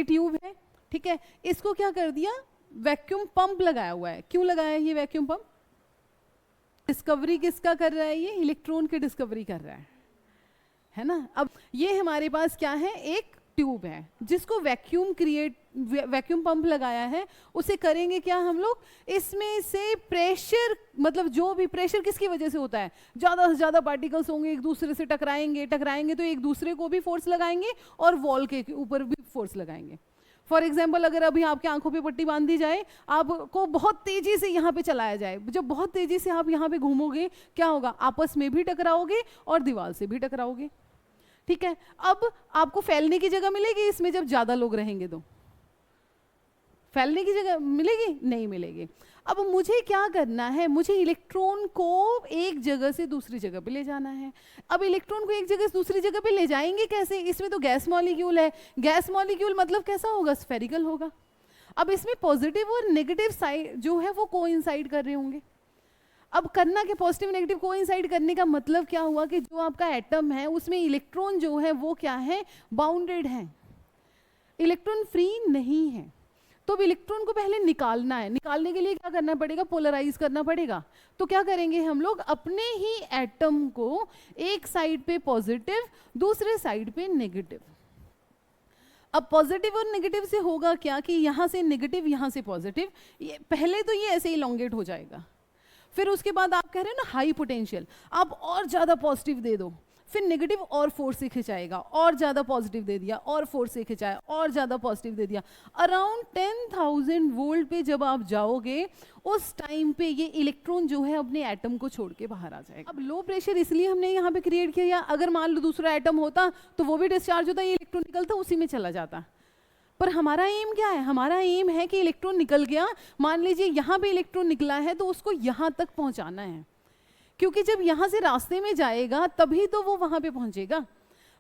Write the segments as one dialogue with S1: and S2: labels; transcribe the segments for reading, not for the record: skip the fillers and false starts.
S1: ये ट्यूब है, ठीक है, इसको क्या कर दिया, वैक्यूम पंप लगाया हुआ है। क्यों लगाया है ये वैक्यूम पंप? डिस्कवरी किसका कर रहा है ये? इलेक्ट्रॉन की डिस्कवरी कर रहा है ना। अब ये हमारे पास क्या है, एक ट्यूब है जिसको वैक्यूम पंप लगाया है। उसे करेंगे क्या हम लोग, इसमें से प्रेशर, मतलब जो भी प्रेशर किसकी वजह से होता है, ज़्यादा से ज़्यादा पार्टिकल्स होंगे, एक दूसरे से टकराएंगे तो एक दूसरे को भी फोर्स लगाएंगे और वॉल के ऊपर भी फोर्स लगाएंगे। फॉर एग्जाम्पल, अगर अभी आपके आंखों पे पट्टी बांध दी जाए, आपको बहुत तेजी से यहाँ पे चलाया जाए, जब बहुत तेजी से आप यहाँ पे घूमोगे, क्या होगा, आपस में भी टकराओगे और दीवार से भी टकराओगे, ठीक है। अब आपको फैलने की जगह मिलेगी इसमें, जब ज्यादा लोग रहेंगे तो फैलने की जगह मिलेगी? नहीं मिलेगी। अब मुझे क्या करना है, मुझे इलेक्ट्रॉन को एक जगह से दूसरी जगह पे ले जाना है। अब इलेक्ट्रॉन को एक जगह से दूसरी जगह पे ले जाएंगे कैसे? इसमें तो गैस मॉलिक्यूल है, गैस मॉलिक्यूल मतलब कैसा होगा, स्फेरिकल होगा। अब इसमें पॉजिटिव और नेगेटिव साइड जो है वो कोइंसाइड कर रहे होंगे। अब करना कि पॉजिटिव नेगेटिव कोइंसाइड करने का मतलब क्या हुआ कि जो आपका एटम है उसमें इलेक्ट्रॉन जो है वो क्या है, बाउंडेड है, इलेक्ट्रॉन फ्री नहीं है। तो अब इलेक्ट्रॉन को पहले निकालना है, निकालने के लिए क्या करना पड़ेगा, पोलराइज करना पड़ेगा। तो क्या करेंगे हम लोग, अपने ही एटम को एक साइड पे पॉजिटिव, दूसरे साइड पे नेगेटिव। अब पॉजिटिव और नेगेटिव से होगा क्या कि यहाँ से नेगेटिव, यहाँ से पॉजिटिव, पहले तो ये ऐसे इलोंगेट हो जाएगा। फिर उसके बाद आप कह रहे हैं ना हाई पोटेंशियल, आप और ज़्यादा पॉजिटिव दे दो, फिर नेगेटिव और फोर्स से खिंचाएगा, और ज़्यादा पॉजिटिव दे दिया और फोर्स से खिंचाया, और ज़्यादा पॉजिटिव दे दिया। अराउंड 10,000 वोल्ट पे जब आप जाओगे, उस टाइम पे ये इलेक्ट्रॉन जो है अपने एटम को छोड़ के बाहर आ जाएगा। अब लो प्रेशर इसलिए हमने यहाँ पे क्रिएट किया, अगर मान लो दूसरा एटम होता तो वो भी डिस्चार्ज होता, ये इलेक्ट्रॉन निकलता, उसी में चला जाता। पर हमारा एम क्या है, हमारा एम है कि इलेक्ट्रॉन निकल गया, मान लीजिए यहाँ पे इलेक्ट्रॉन निकला है तो उसको यहाँ तक पहुँचाना है, क्योंकि जब यहाँ से रास्ते में जाएगा तभी तो वो वहाँ पे पहुँचेगा।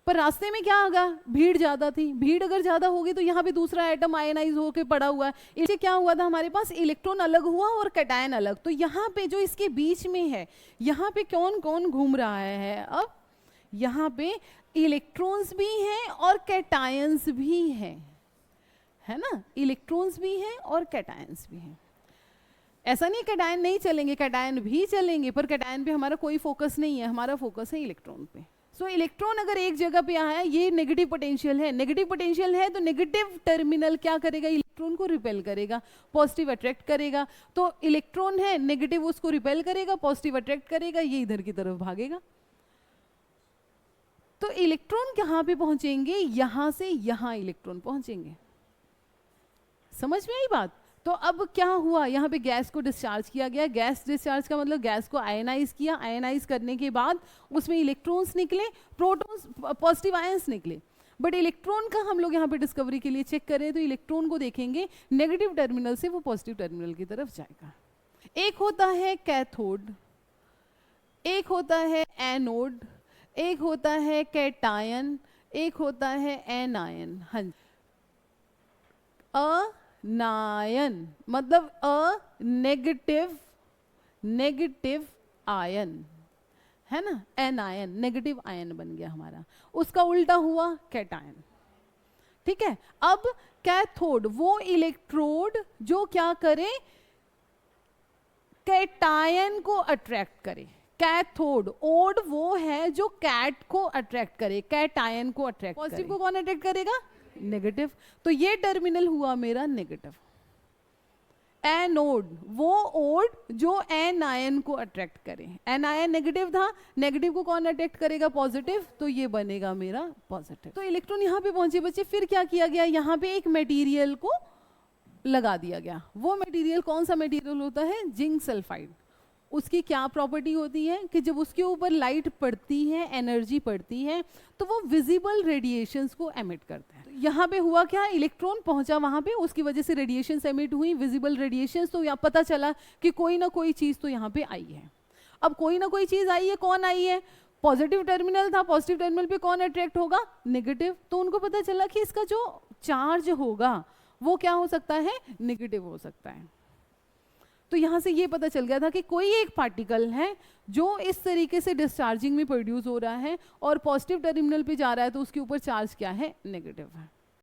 S1: पर रास्ते में क्या होगा, भीड़ ज़्यादा थी, भीड़ अगर ज़्यादा होगी तो यहाँ पे दूसरा एटम आयनाइज होकर पड़ा हुआ है, इससे क्या हुआ था, हमारे पास इलेक्ट्रॉन अलग हुआ और कैटायन अलग। तो यहाँ पे जो इसके बीच में है, यहाँ पे कौन कौन घूम रहा है, अब यहाँ पे इलेक्ट्रॉन्स भी हैं और कैटायंस भी हैं, है ना, इलेक्ट्रॉन्स भी हैं और कैटायंस भी हैं। ऐसा नहीं कैटायन नहीं चलेंगे, कैटायन भी चलेंगे, पर कैटायन पे हमारा कोई फोकस नहीं है, हमारा फोकस है इलेक्ट्रॉन पे। सो इलेक्ट्रॉन अगर एक जगह पे आया है, ये नेगेटिव पोटेंशियल है, नेगेटिव पोटेंशियल है तो नेगेटिव टर्मिनल क्या करेगा, इलेक्ट्रॉन को रिपेल करेगा, पॉजिटिव अट्रैक्ट करेगा। तो इलेक्ट्रॉन है, नेगेटिव उसको रिपेल करेगा, पॉजिटिव अट्रैक्ट करेगा, ये इधर की तरफ भागेगा। तो इलेक्ट्रॉन कहाँ पे पहुंचेंगे, यहां से यहां इलेक्ट्रॉन पहुंचेंगे। समझ में आई बात? तो अब क्या हुआ, यहाँ पे गैस को डिस्चार्ज किया गया, गैस डिस्चार्ज का मतलब गैस को आयनाइज किया, आयनाइज करने के बाद उसमें इलेक्ट्रॉन्स निकले, प्रोटॉन्स, पॉजिटिव आयंस निकले। बट इलेक्ट्रॉन का हम लोग यहाँ पे डिस्कवरी के लिए चेक करें तो इलेक्ट्रॉन को देखेंगे नेगेटिव टर्मिनल से वो पॉजिटिव टर्मिनल की तरफ जाएगा। एक होता है कैथोड, एक होता है एनोड, एक होता है कैटायन, एक होता है एनायन। हाँ, अनायन मतलब नेगेटिव आयन, है ना, एनायन नेगेटिव आयन बन गया हमारा, उसका उल्टा हुआ कैटायन। ठीक है, अब कैथोड वो इलेक्ट्रोड जो क्या करे, कैटायन को अट्रैक्ट करे। कैथोड, ओड वो है जो कैट को अट्रैक्ट करे, कैटायन को अट्रैक्ट करे। पॉजिटिव को कौन अट्रैक्ट करेगा, नेगेटिव। तो ये टर्मिनल हुआ मेरा नेगेटिव। एनोड वो ओड जो एनायन को अट्रैक्ट करे, एनायन नेगेटिव था, नेगेटिव को कौन अट्रैक्ट करेगा, पॉजिटिव, तो ये बनेगा मेरा पॉजिटिव। तो इलेक्ट्रॉन यहाँ पे पहुंचे बच्चे, फिर क्या किया गया, यहाँ पे एक मटेरियल को लगा दिया गया। वो मटेरियल कौन सा मटेरियल होता है, जिंक सल्फाइड। उसकी क्या प्रॉपर्टी होती है कि जब उसके ऊपर लाइट पड़ती है, एनर्जी पड़ती है, तो वो विजिबल रेडिएशंस को एमिट करता है। यहाँ पे हुआ क्या, इलेक्ट्रॉन पहुंचा वहां पे, उसकी वजह से रेडिएशंस एमिट हुई, विजिबल रेडिएशंस। तो यहाँ पता चला कि कोई ना कोई चीज तो यहाँ पे आई है। अब कोई ना कोई चीज आई है, कौन आई है, पॉजिटिव टर्मिनल था, पॉजिटिव टर्मिनल पे कौन अट्रैक्ट होगा, नेगेटिव। तो उनको पता चला कि इसका जो चार्ज होगा वो क्या हो सकता है, नेगेटिव हो सकता है। तो यहाँ से ये पता चल गया था कि कोई एक पार्टिकल है जो इस तरीके से डिस्चार्जिंग में प्रोड्यूस हो रहा है और पॉजिटिव टर्मिनल पे जा रहा है, तो उसके ऊपर चार्ज क्या है, नेगेटिव है।